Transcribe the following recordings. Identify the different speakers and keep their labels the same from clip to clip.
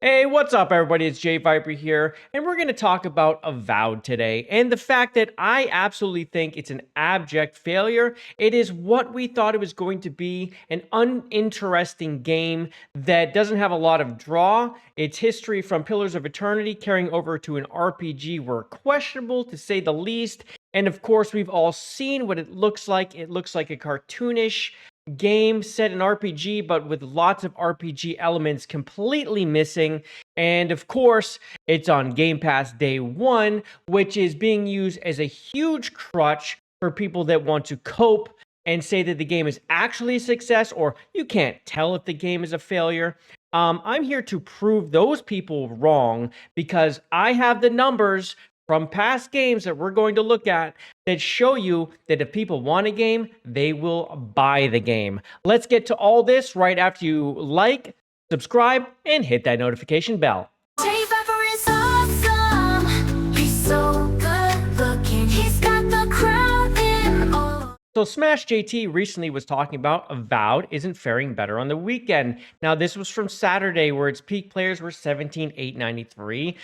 Speaker 1: Hey, what's up, everybody? It's JayViper here, and we're going to talk about Avowed today and the fact that I absolutely think it's an abject failure. It is what we thought it was going to be, an uninteresting game that doesn't have a lot of draw. Its history from Pillars of Eternity carrying over to an RPG were questionable, to say the least. And of course, we've all seen what it looks like. It looks like a cartoonish game set in RPG, but with lots of RPG elements completely missing. And of course, it's on Game Pass day one, which is being used as a huge crutch for people that want to cope and say that the game is actually a success, or you can't tell if the game is a failure. I'm here to prove those people wrong because I have the numbers from past games that we're going to look at that show you that if people want a game, they will buy the game. Let's get to all this right after you like, subscribe, and hit that notification bell.
Speaker 2: JayViper is awesome. He's so good looking. He's got the crowd in awe.
Speaker 1: So Smash JT recently was talking about Avowed isn't faring better on the weekend. Now this was from Saturday where its peak players were 17,893.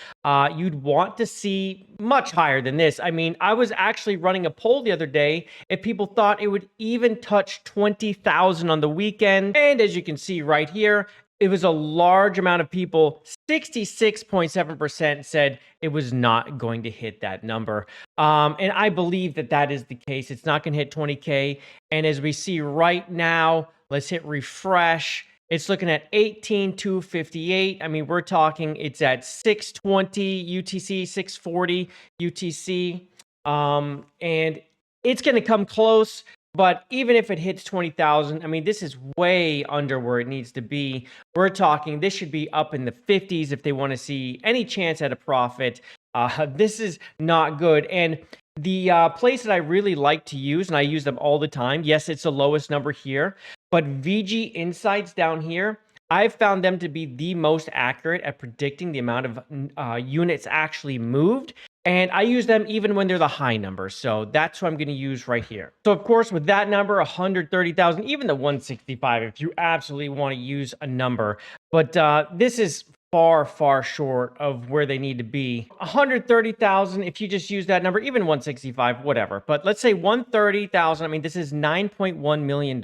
Speaker 1: You'd want to see much higher than this. I mean, I was actually running a poll the other day if people thought it would even touch 20,000 on the weekend. And as you can see right here, it was a large amount of people, 66.7% said it was not going to hit that number. And I believe that that is the case. It's not going to hit 20K. And as we see right now, let's hit refresh. It's looking at 18,258. I mean, we're talking it's at 620 UTC, 640 UTC. And it's going to come close. But even if it hits 20,000, I mean, this is way under where it needs to be. We're talking this should be up in the 50s if they want to see any chance at a profit. This is not good. And the place that I really like to use, and I use them all the time, yes, it's the lowest number here, but VG Insights down here, I've found them to be the most accurate at predicting the amount of units actually moved. And I use them even when they're the high numbers. So that's what I'm going to use right here. So of course, with that number, 130,000, even the 165, if you absolutely want to use a number. But this is far, far short of where they need to be. 130,000, if you just use that number, even 165, whatever. But let's say 130,000. I mean, this is $9.1 million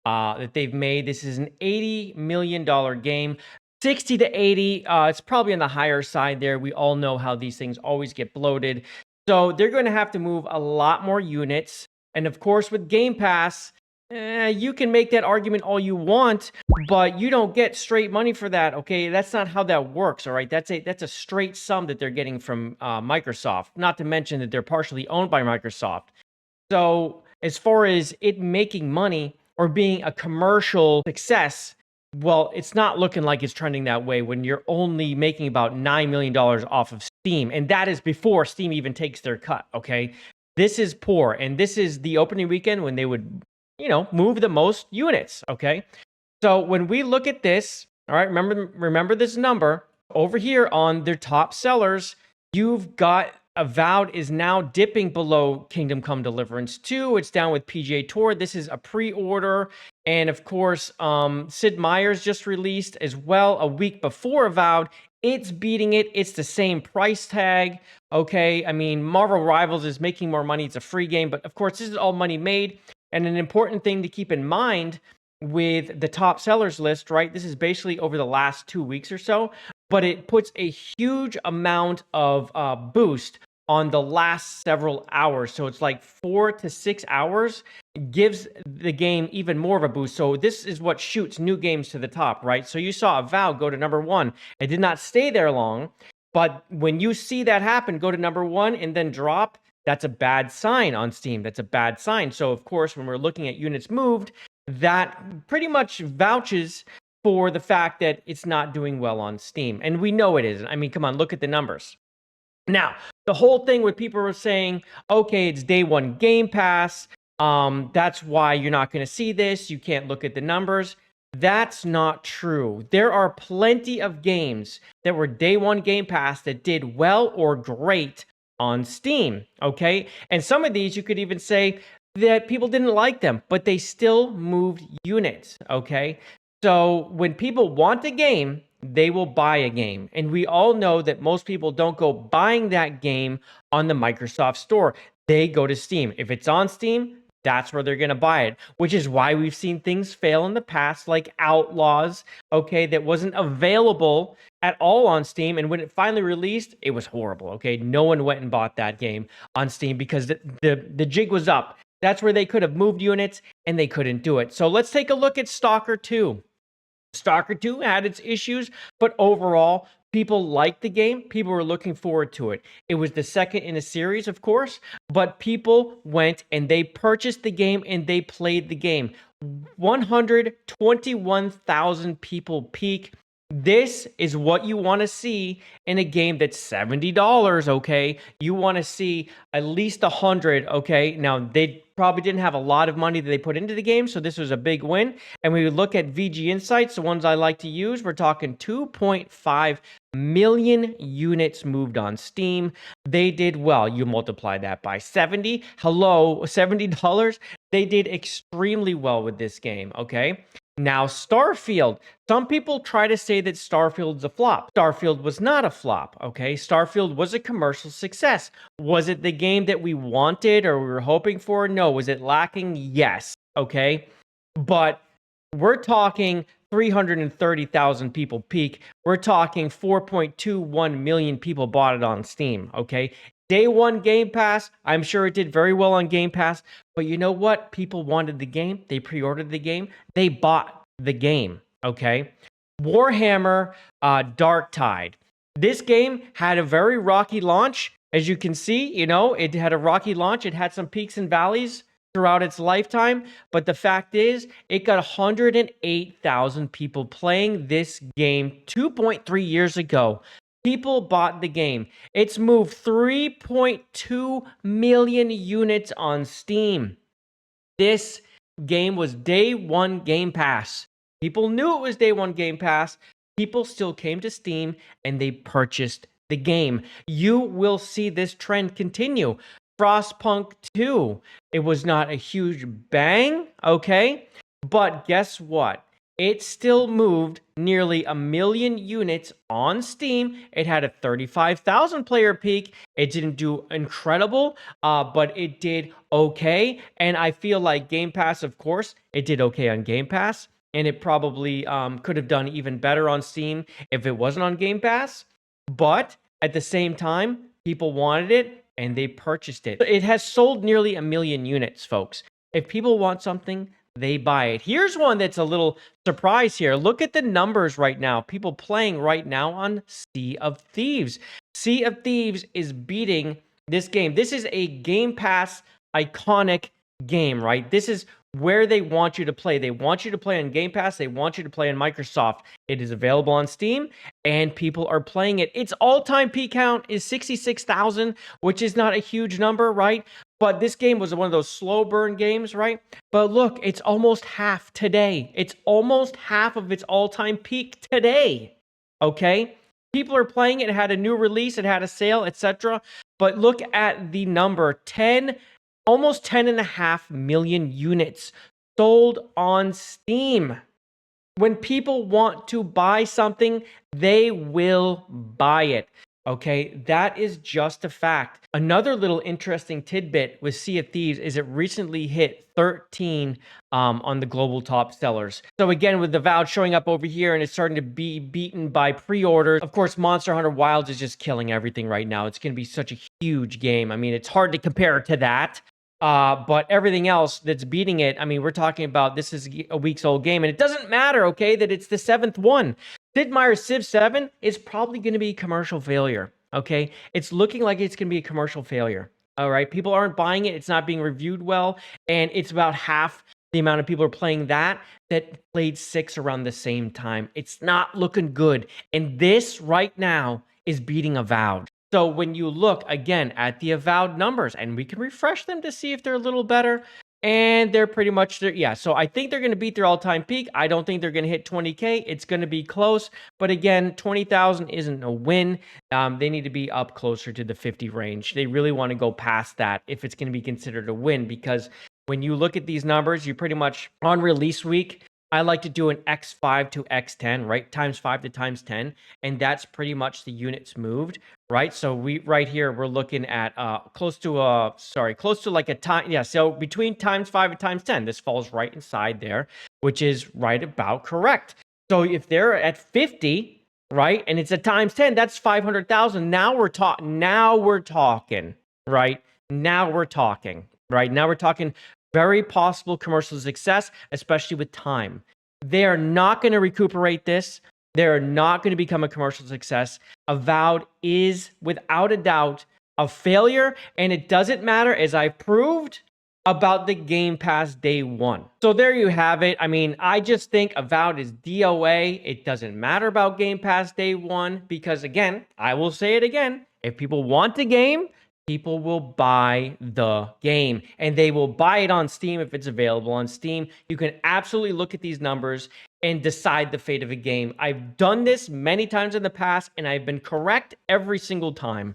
Speaker 1: that they've made. This is an $80 million game. 60 to 80, it's probably on the higher side there. We all know how these things always get bloated. So they're going to have to move a lot more units. And of course, with Game Pass, you can make that argument all you want, but you don't get straight money for that, okay? That's not how that works, all right? That's a straight sum that they're getting from Microsoft, not to mention that they're partially owned by Microsoft. So as far as it making money or being a commercial success, well, it's not looking like it's trending that way when you're only making about $9 million off of Steam. And that is before Steam even takes their cut, okay? This is poor. And this is the opening weekend when they would, move the most units, okay? So when we look at this, all right, remember this number. Over here on their top sellers, you've got Avowed is now dipping below Kingdom Come Deliverance 2. It's down with PGA Tour. This is a pre-order. And of course, Sid Meier's just released as well a week before Avowed. It's beating it. It's the same price tag. Okay, I mean, Marvel Rivals is making more money. It's a free game. But of course, this is all money made. And an important thing to keep in mind with the top sellers list, right? This is basically over the last 2 weeks or so. But it puts a huge amount of boost on the last several hours. So it's like 4 to 6 hours gives the game even more of a boost. So this is what shoots new games to the top, right? So you saw Avowed go to number 1. It did not stay there long, but when you see that happen, go to number 1 and then drop, that's a bad sign on Steam. That's a bad sign. So of course, when we're looking at units moved, that pretty much vouches for the fact that it's not doing well on Steam. And we know it isn't. I mean, come on, look at the numbers. Now, the whole thing with people were saying, okay, it's day one Game Pass. That's why you're not going to see this. You can't look at the numbers. That's not true. There are plenty of games that were day one Game Pass that did well or great on Steam, okay? And some of these you could even say that people didn't like them, but they still moved units, okay? So when people want a game, they will buy a game. And we all know that most people don't go buying that game on the Microsoft Store. They go to Steam. If it's on Steam, that's where they're going to buy it, which is why we've seen things fail in the past, like Outlaws, okay, that wasn't available at all on Steam. And when it finally released, it was horrible, okay? No one went and bought that game on Steam because the jig was up. That's where they could have moved units, and they couldn't do it. So let's take a look at Stalker 2. Stalker 2 had its issues, but overall, people liked the game. People were looking forward to it. It was the second in a series, of course, but people went and they purchased the game and they played the game. 121,000 people peak. This is what you want to see in a game that's $70, okay? You want to see at least 100, okay? Now, they probably didn't have a lot of money that they put into the game, so this was a big win. And when we look at VG Insights, the ones I like to use, we're talking 2.5 million units moved on Steam. They did well. You multiply that by 70. Hello, $70. They did extremely well with this game, okay? Now, Starfield. Some people try to say that Starfield's a flop. Starfield was not a flop, okay? Starfield was a commercial success. Was it the game that we wanted or we were hoping for? No. Was it lacking? Yes, okay? But we're talking 330,000 people peak. We're talking 4.21 million people bought it on Steam, okay? Day one Game Pass, I'm sure it did very well on Game Pass, but you know what? People wanted the game. They pre-ordered the game. They bought the game, okay? Warhammer Dark Tide. This game had a very rocky launch. As you can see, you know, it had a rocky launch. It had some peaks and valleys throughout its lifetime, but the fact is, it got 108,000 people playing this game 2.3 years ago. People bought the game. It's moved 3.2 million units on Steam. This game was day one Game Pass. People knew it was day one Game Pass. People still came to Steam and they purchased the game. You will see this trend continue. Frostpunk 2. It was not a huge bang, okay? But guess what? It still moved nearly 1 million units on Steam. It had a 35,000 player peak. It didn't do incredible, but it did okay. And I feel like Game Pass, of course, it did okay on Game Pass. And it probably could have done even better on Steam if it wasn't on Game Pass. But at the same time, people wanted it and they purchased it. It has sold nearly 1 million units, folks. If people want something, they buy it. Here's one that's a little surprise here. Look at the numbers right now. People playing right now on Sea of Thieves. Sea of Thieves is beating this game. This is a Game Pass iconic game, right? This is where they want you to play. They want you to play on Game Pass. They want you to play on Microsoft. It is available on Steam, and people are playing it. Its all-time peak count is 66,000, which is not a huge number, right? But this game was one of those slow burn games, right? But look, it's almost half today. It's almost half of its all-time peak today, okay? People are playing it. It had a new release. It had a sale, etc. But look at the number, almost 10.5 million units sold on Steam. When people want to buy something, they will buy it. Okay, that is just a fact. Another little interesting tidbit with Sea of Thieves is it recently hit 13 on the global top sellers. So again, with Avowed showing up over here and it's starting to be beaten by pre-orders. Of course, Monster Hunter Wilds is just killing everything right now. It's going to be such a huge game. I mean, it's hard to compare to that. But everything else that's beating it, I mean, we're talking about this is a week's old game, and it doesn't matter, okay, that it's the 7th one. Sid Meier's Civ 7 is probably going to be a commercial failure, okay? It's looking like it's going to be a commercial failure, all right? People aren't buying it. It's not being reviewed well, and it's about half the amount of people are playing that played 6 around the same time. It's not looking good, and this right now is beating Avowed. So when you look, again, at the Avowed numbers, and we can refresh them to see if they're a little better, and they're pretty much there. Yeah, so I think they're going to beat their all-time peak. I don't think they're going to hit 20K. It's going to be close. But again, 20,000 isn't a win. They need to be up closer to the 50 range. They really want to go past that if it's going to be considered a win. Because when you look at these numbers, you pretty much, on release week, I like to do an x5 to x10, right? Times 5 to times 10, and that's pretty much the units moved, right? So we right here we're looking at close to like a time, yeah, so between times 5 and times 10. This falls right inside there, which is right about correct. So if they're at 50, right? And it's a times 10, that's 500,000. Now we're talking, right? Now we're talking, right? Now we're talking very possible commercial success, especially with time. They are not going to recuperate this. They're not going to become a commercial success. Avowed is, without a doubt, a failure, and it doesn't matter, as I proved, about the Game Pass day one. So there you have it. I mean, I just think Avowed is DOA. It doesn't matter about Game Pass day one because, again, I will say it again, if people want the game, people will buy the game, and they will buy it on Steam if it's available on Steam. You can absolutely look at these numbers and decide the fate of a game. I've done this many times in the past, and I've been correct every single time.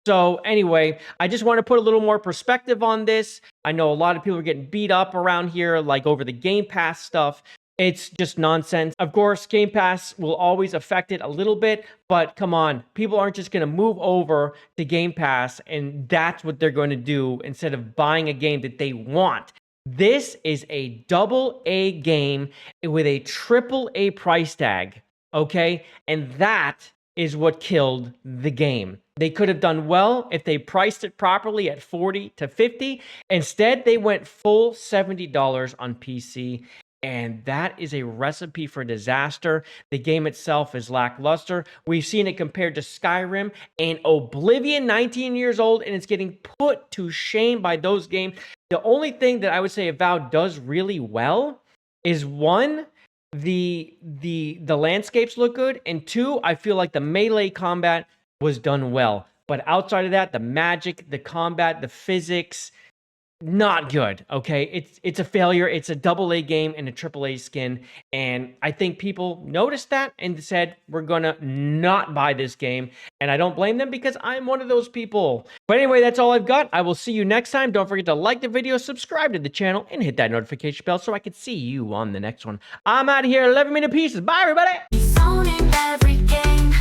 Speaker 1: So anyway, I just want to put a little more perspective on this. I know a lot of people are getting beat up around here, like over the Game Pass stuff. It's just nonsense. Of course, Game Pass will always affect it a little bit, but come on, people aren't just going to move over to Game Pass and that's what they're going to do instead of buying a game that they want. This is a double A game with a triple A price tag, okay? And that is what killed the game. They could have done well if they priced it properly at 40 to 50. Instead, they went full $70 on PC. And that is a recipe for disaster. The game itself is lackluster. We've seen it compared to Skyrim and Oblivion, 19 years old, and it's getting put to shame by those games. The only thing that I would say Avowed does really well is one, the landscapes look good, and two, I feel like the melee combat was done well. But outside of that, the magic, the combat, the physics, not good. Okay, it's a failure. It's a double A game and a triple A skin, and I think people noticed that and said we're gonna not buy this game, and I don't blame them because I'm one of those people. But anyway, that's all I've got. I will see you next time. Don't forget to like the video, subscribe to the channel, and hit that notification bell so I can see you on the next one. I'm out of here. 11 minute pieces. Bye, everybody.
Speaker 2: He's owning every game.